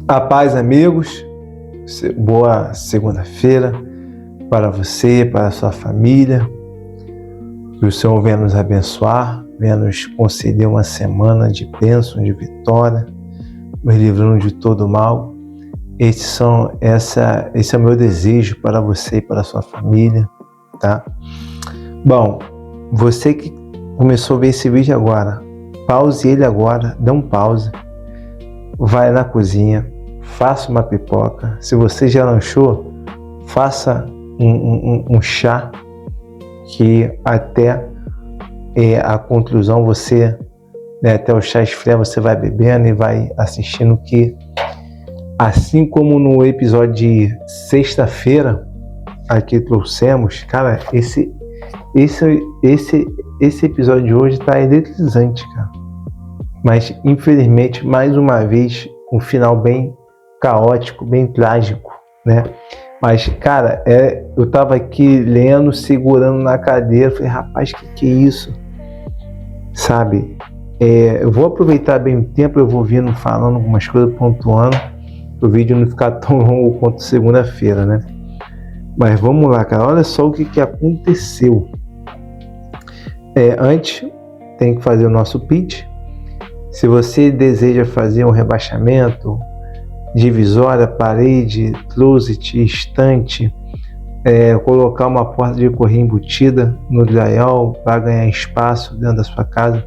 A paz, amigos. Boa segunda-feira para você, para a sua família. Que o Senhor venha nos abençoar, venha nos conceder uma semana de bênção, de vitória, nos livrando de todo mal. Esse é o meu desejo para você e para a sua família, tá? Bom, você que começou a ver esse vídeo agora, pause ele agora, dê um pause, vai na cozinha, faça uma pipoca. Se você já lanchou, faça um chá, que até a conclusão você, até o chá esfriar, você vai bebendo e vai assistindo, que assim como no episódio de sexta-feira aqui trouxemos, cara, esse episódio de hoje tá eletrizante, cara. Mas infelizmente, mais uma vez, um final bem caótico, bem trágico, né? Mas, cara, eu tava aqui lendo, segurando na cadeira, falei, rapaz, que é isso? Sabe? Eu vou aproveitar bem o tempo, eu vou vindo falando algumas coisas, pontuando, para o vídeo não ficar tão longo quanto segunda-feira, né? Mas vamos lá, cara, olha só o que aconteceu. Antes, tem que fazer o nosso pitch. Se você deseja fazer um rebaixamento, divisória, parede, closet, estante, colocar uma porta de correia embutida no drywall para ganhar espaço dentro da sua casa,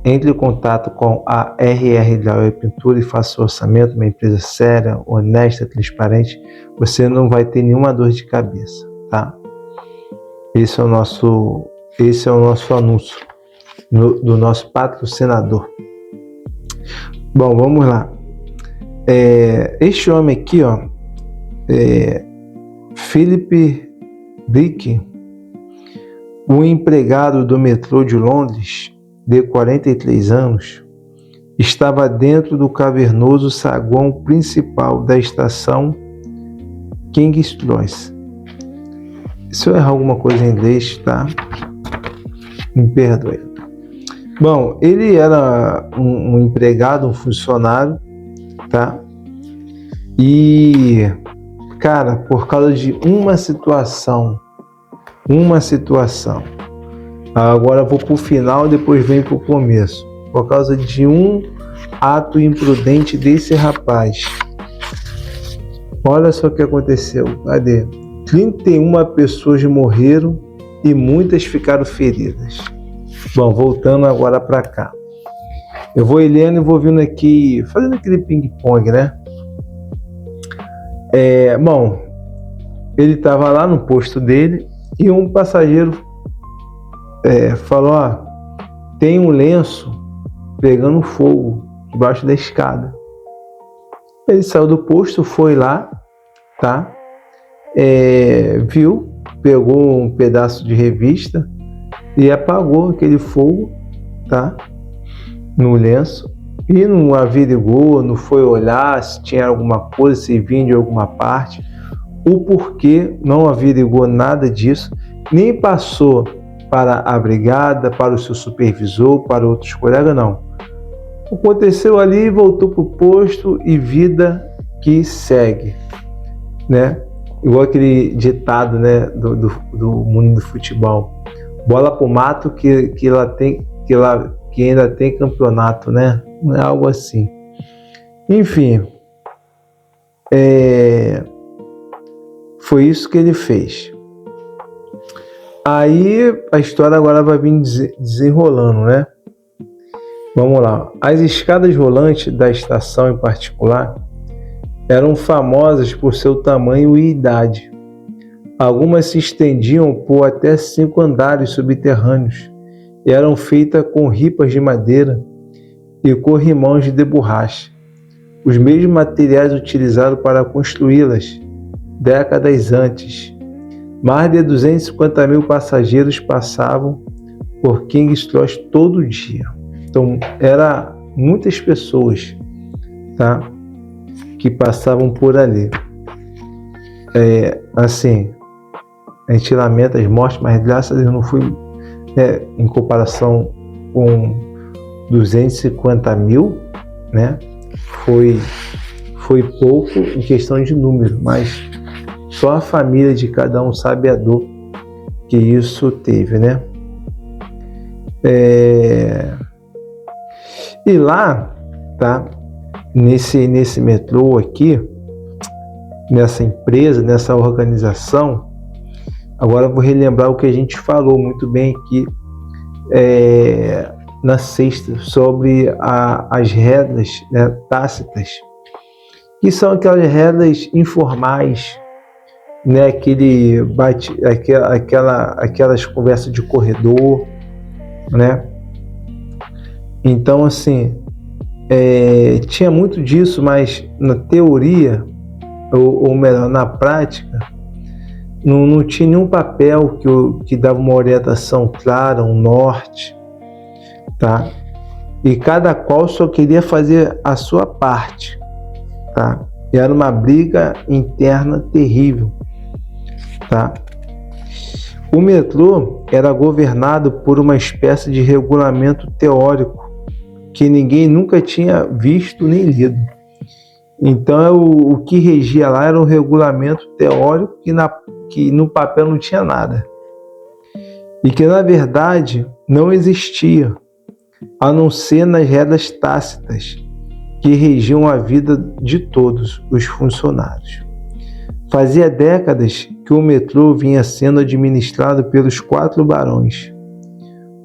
entre em contato com a RR Drywall e Pintura e faça o orçamento, uma empresa séria, honesta, transparente. Você não vai ter nenhuma dor de cabeça, tá? Esse é o nosso anúncio do nosso patrocinador. Bom, vamos lá. Este homem aqui, ó, Philip Dick, um empregado do metrô de Londres, de 43 anos, estava dentro do cavernoso saguão principal da estação King's Cross. Se eu errar alguma coisa em inglês, tá? Me perdoe. Bom, ele era um empregado, um funcionário, tá? E, cara, por causa de uma situação, agora eu vou pro final, depois venho pro começo. Por causa de um ato imprudente desse rapaz, olha só o que aconteceu. Cadê? 31 pessoas morreram e muitas ficaram feridas. Bom, voltando agora para cá. Eu vou lendo e vou vindo aqui, fazendo aquele ping-pong, né? Bom, ele estava lá no posto dele e um passageiro falou, ó, tem um lenço pegando fogo debaixo da escada. Ele saiu do posto, foi lá, tá? Viu, pegou um pedaço de revista e apagou aquele fogo, tá? No lenço, e não averigou, não foi olhar se tinha alguma coisa, se vinha de alguma parte, o porquê, não averigou nada disso, nem passou para a brigada, para o seu supervisor, para outros colegas, não. Aconteceu ali, voltou para o posto e vida que segue, né? Igual aquele ditado, né, do mundo do futebol, bola pro mato que ainda tem campeonato, né? Não é algo assim. Enfim, foi isso que ele fez. Aí a história agora vai vir desenrolando, né? Vamos lá. As escadas rolantes da estação em particular eram famosas por seu tamanho e idade. Algumas se estendiam por até 5 andares subterrâneos e eram feitas com ripas de madeira e corrimãos de borracha, os mesmos materiais utilizados para construí-las décadas antes. Mais de 250 mil passageiros passavam por King's Cross todo dia. Então, eram muitas pessoas, tá, que passavam por ali. Assim, a gente lamenta as mortes, mas graças a Deus não fui, em comparação com 250 mil, né? foi pouco em questão de número, mas só a família de cada um sabe a dor que isso teve, né? E lá, tá? Nesse metrô aqui, nessa empresa, nessa organização, agora eu vou relembrar o que a gente falou muito bem aqui na sexta, sobre as regras, né, tácitas, que são aquelas regras informais, né, aquelas conversas de corredor, né? Então, assim, tinha muito disso, mas na teoria, ou melhor, na prática, não tinha nenhum papel que dava uma orientação clara, um norte, tá? E cada qual só queria fazer a sua parte, tá? E era uma briga interna terrível, tá? O metrô era governado por uma espécie de regulamento teórico que ninguém nunca tinha visto nem lido. Então o que regia lá era um regulamento teórico que no papel não tinha nada. E que na verdade não existia, a não ser nas regras tácitas que regiam a vida de todos os funcionários. Fazia décadas que o metrô vinha sendo administrado pelos 4 barões,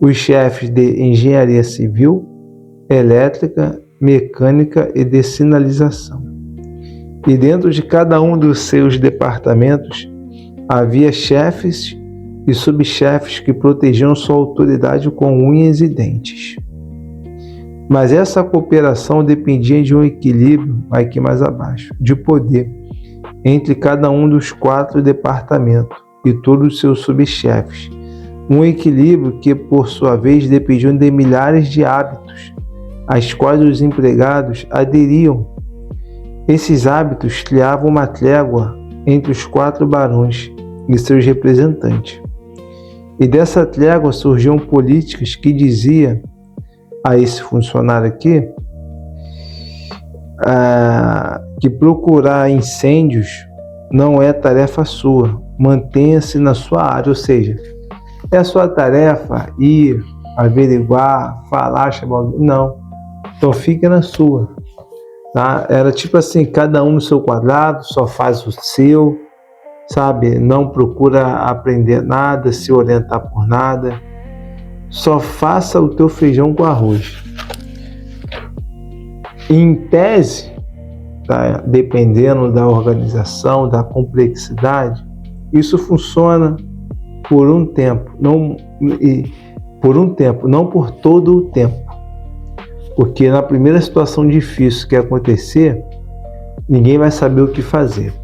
os chefes de engenharia civil, elétrica, mecânica e de sinalização. E dentro de cada um dos seus departamentos havia chefes e subchefes que protegiam sua autoridade com unhas e dentes. Mas essa cooperação dependia de um equilíbrio, aqui mais abaixo, de poder entre cada um dos 4 departamentos e todos os seus subchefes. Um equilíbrio que, por sua vez, dependia de milhares de hábitos, às quais os empregados aderiam. Esses hábitos criavam uma trégua entre os 4 barões e seus representantes. E dessa trégua surgiam políticas que diziam a esse funcionário aqui que procurar incêndios não é tarefa sua, mantenha-se na sua área, ou seja, é a sua tarefa ir, averiguar, falar, chamar, não, então fica na sua, tá? Era tipo assim, cada um no seu quadrado, só faz o seu, sabe? Não procura aprender nada, se orientar por nada, só faça o teu feijão com arroz. Em tese, tá, dependendo da organização, da complexidade, isso funciona por um tempo, não por todo o tempo. Porque na primeira situação difícil que acontecer, ninguém vai saber o que fazer,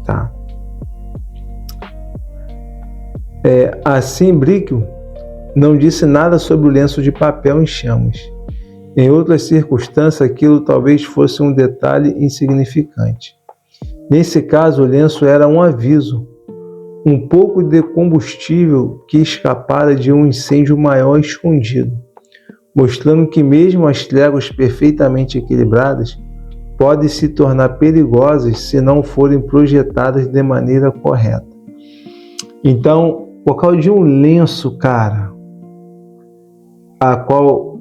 tá? Assim, Brickell não disse nada sobre o lenço de papel em chamas. Em outras circunstâncias, aquilo talvez fosse um detalhe insignificante. Nesse caso, o lenço era um aviso, um pouco de combustível que escapara de um incêndio maior escondido, mostrando que mesmo as tréguas perfeitamente equilibradas podem se tornar perigosas se não forem projetadas de maneira correta. Então, por causa de um lenço, cara, a qual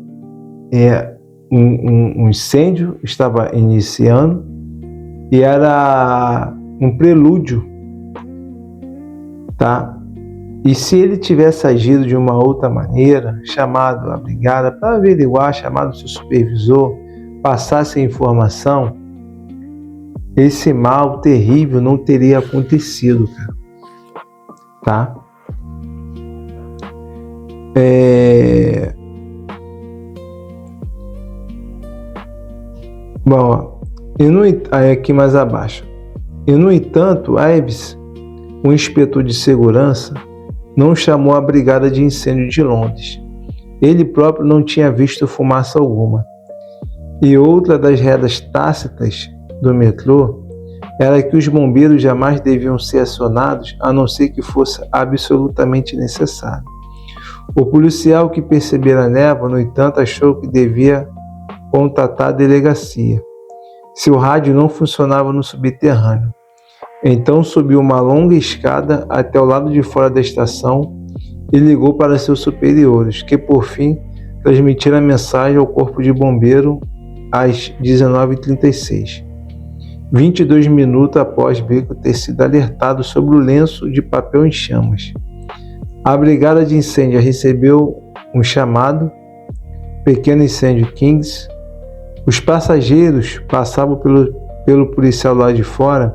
um incêndio estava iniciando e era um prelúdio, tá? E se ele tivesse agido de uma outra maneira, chamado a brigada para averiguar, chamado o seu supervisor, passasse a informação, esse mal terrível não teria acontecido, cara, tá? Bom, aí aqui mais abaixo. E no entanto, Ives, o inspetor de segurança, não chamou a brigada de incêndio de Londres. Ele próprio não tinha visto fumaça alguma. E outra das regras tácitas do metrô era que os bombeiros jamais deviam ser acionados a não ser que fosse absolutamente necessário. O policial que percebera a névoa, no entanto, achou que devia contatar a delegacia. Seu rádio não funcionava no subterrâneo. Então subiu uma longa escada até o lado de fora da estação e ligou para seus superiores, que por fim transmitiram a mensagem ao corpo de bombeiro às 19h36, 22 minutos após Beco ter sido alertado sobre o lenço de papel em chamas. A brigada de incêndio recebeu um chamado, pequeno incêndio Kings. Os passageiros passavam pelo policial lá de fora,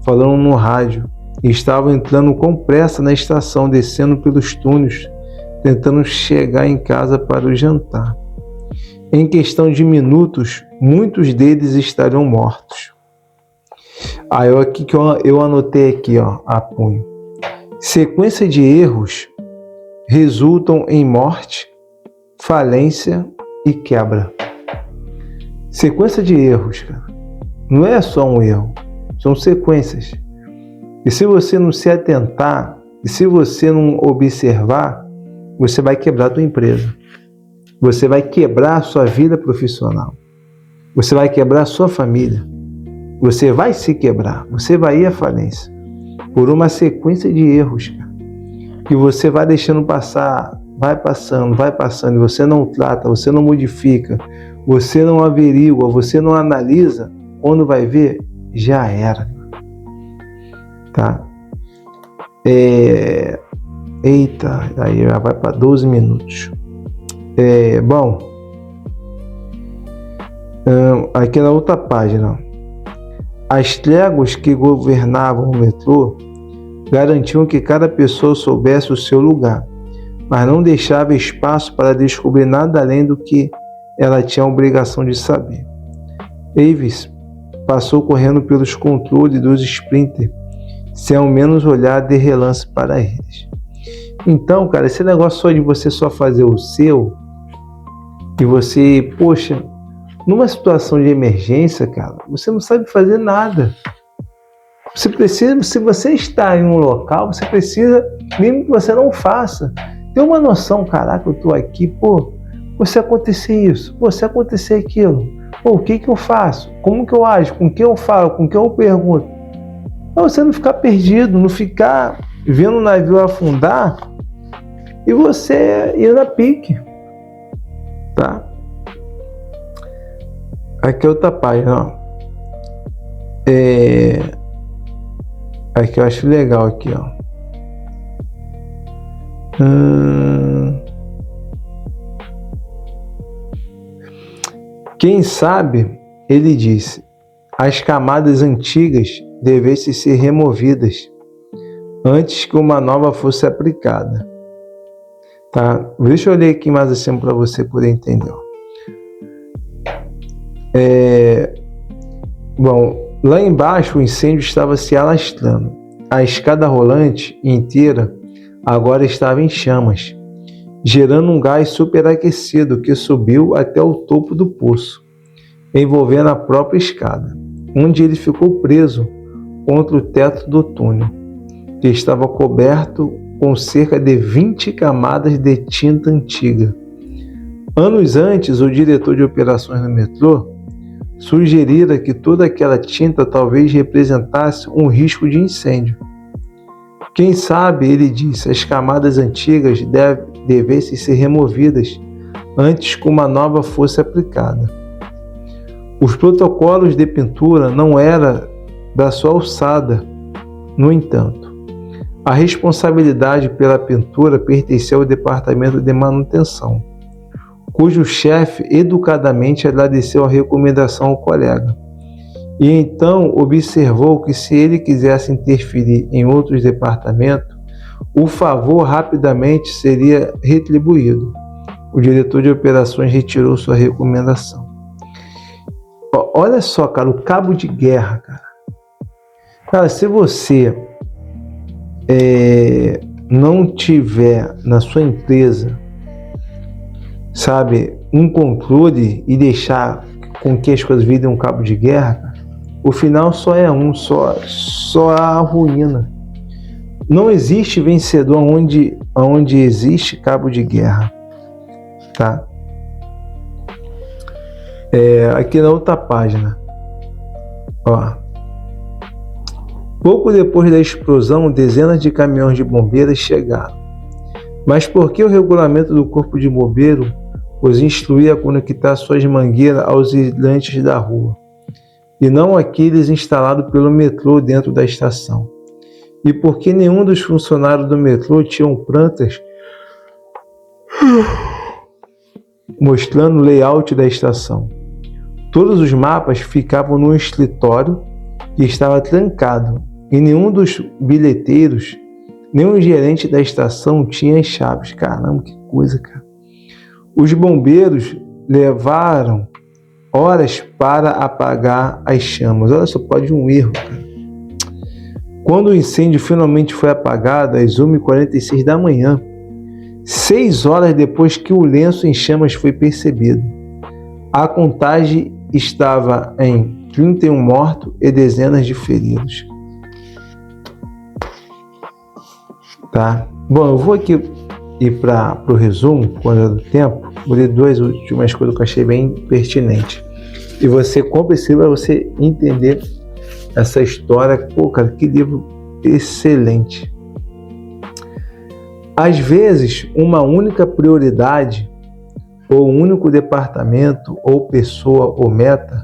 falando no rádio, e estavam entrando com pressa na estação, descendo pelos túneis, tentando chegar em casa para o jantar. Em questão de minutos, muitos deles estariam mortos. Aí aqui que eu anotei aqui, ó, a punho. Sequência de erros resultam em morte, falência e quebra. Sequência de erros, cara. Não é só um erro, são sequências. E se você não se atentar, e se você não observar, você vai quebrar a tua empresa. Você vai quebrar a sua vida profissional. Você vai quebrar a sua família. Você vai se quebrar. Você vai ir à falência. Por uma sequência de erros, cara, que você vai deixando passar, vai passando, e você não trata, você não modifica, você não averigua, você não analisa, quando vai ver, já era. Tá? Eita, aí já vai para 12 minutos. Bom, aqui na outra página, as tréguas que governavam o metrô garantiam que cada pessoa soubesse o seu lugar, mas não deixava espaço para descobrir nada além do que ela tinha a obrigação de saber. Avis passou correndo pelos controles dos sprinters, sem ao menos olhar de relance para eles. Então, cara, esse negócio só de você só fazer o seu, e você, poxa, numa situação de emergência, cara, você não sabe fazer nada. Você precisa, se você está em um local, você precisa, mesmo que você não faça, ter uma noção, caraca, eu estou aqui, pô, se acontecer isso, se acontecer aquilo, o que eu faço? Como que eu ajo? Com quem eu falo? Com quem eu pergunto? Pra você não ficar perdido, não ficar vendo o navio afundar e você ir na pique, tá? Aqui é outra página, ó. Aqui eu acho legal aqui, ó. Quem sabe, ele disse, as camadas antigas devessem ser removidas antes que uma nova fosse aplicada. Tá? Deixa eu ler aqui mais assim para você poder entender. Bom, lá embaixo o incêndio estava se alastrando. A escada rolante inteira agora estava em chamas, gerando um gás superaquecido que subiu até o topo do poço, envolvendo a própria escada, onde ele ficou preso contra o teto do túnel, que estava coberto com cerca de 20 camadas de tinta antiga. Anos antes, o diretor de operações do metrô sugerira que toda aquela tinta talvez representasse um risco de incêndio. Quem sabe, ele disse, as camadas antigas devessem ser removidas antes que uma nova fosse aplicada. Os protocolos de pintura não eram da sua alçada. No entanto, a responsabilidade pela pintura pertencia ao departamento de manutenção, cujo chefe educadamente agradeceu a recomendação ao colega. E então observou que se ele quisesse interferir em outros departamentos, o favor rapidamente seria retribuído. O diretor de operações retirou sua recomendação. Olha só, cara, o cabo de guerra, cara. Cara, se você não tiver na sua empresa, sabe, um controle e deixar com que as coisas virem um cabo de guerra, cara, o final só é só a ruína. Não existe vencedor onde existe cabo de guerra, tá? Aqui na outra página, Ó. Pouco depois da explosão, dezenas de caminhões de bombeiros chegaram. Mas por que o regulamento do Corpo de Bombeiro os instruía a conectar suas mangueiras aos hidrantes da rua, e não aqueles instalados pelo metrô dentro da estação? E por que nenhum dos funcionários do metrô tinham plantas mostrando o layout da estação? Todos os mapas ficavam no escritório que estava trancado, e nenhum dos bilheteiros, nenhum gerente da estação tinha as chaves. Caramba, que coisa, cara. Os bombeiros levaram horas para apagar as chamas. Olha só, pode um erro, cara. Quando o incêndio finalmente foi apagado, às 1h46 da manhã, 6 horas depois que o lenço em chamas foi percebido, a contagem estava em 31 mortos e dezenas de feridos. Tá? Bom, eu vou aqui ir para o resumo, quando é do tempo. Vou ler 2 últimas coisas que eu achei bem pertinentes. E você compra esse livro para você entender essa história. Pô, cara, que livro excelente. Às vezes, uma única prioridade, ou um único departamento, ou pessoa, ou meta,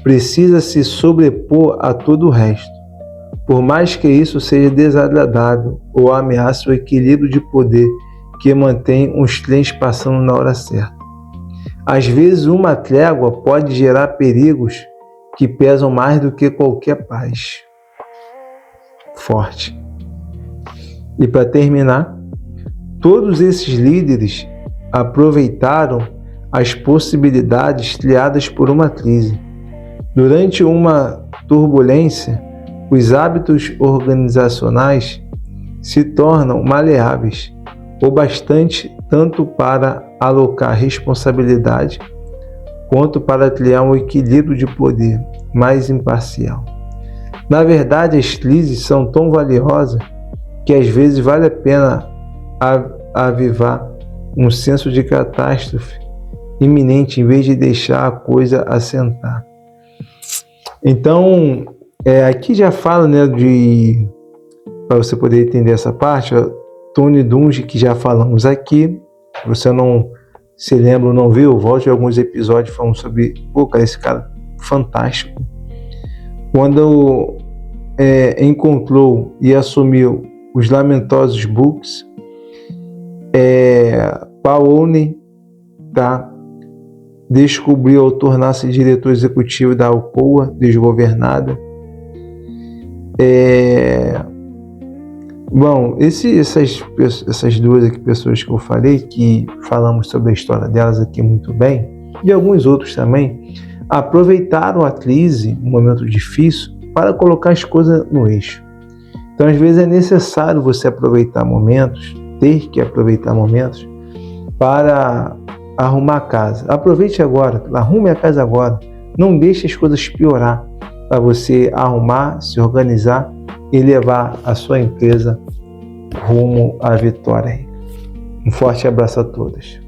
precisa se sobrepor a todo o resto, por mais que isso seja desagradável ou ameace o equilíbrio de poder que mantém os trens passando na hora certa. Às vezes, uma trégua pode gerar perigos que pesam mais do que qualquer paz. Forte. E para terminar, todos esses líderes aproveitaram as possibilidades criadas por uma crise. Durante uma turbulência, os hábitos organizacionais se tornam maleáveis o bastante tanto para alocar responsabilidade quanto para criar um equilíbrio de poder mais imparcial. Na verdade, as crises são tão valiosas que às vezes vale a pena avivar um senso de catástrofe iminente em vez de deixar a coisa assentar. Então, aqui já fala, né, para você poder entender essa parte, Tony Dungy, que já falamos aqui. Se você não se lembra ou não viu, volte a alguns episódios falando sobre, cara, esse cara fantástico. Quando encontrou e assumiu os lamentosos Books, Paone, tá, descobriu ao tornar-se diretor executivo da Alcoa Desgovernada. Bom, essas duas aqui pessoas que eu falei, que falamos sobre a história delas aqui muito bem, e alguns outros também, aproveitaram a crise, um momento difícil, para colocar as coisas no eixo. Então, às vezes, é necessário você aproveitar momentos, ter que aproveitar momentos, para arrumar a casa. Aproveite agora, arrume a casa agora. Não deixe as coisas piorar, para você arrumar, se organizar e levar a sua empresa rumo à vitória. Um forte abraço a todos.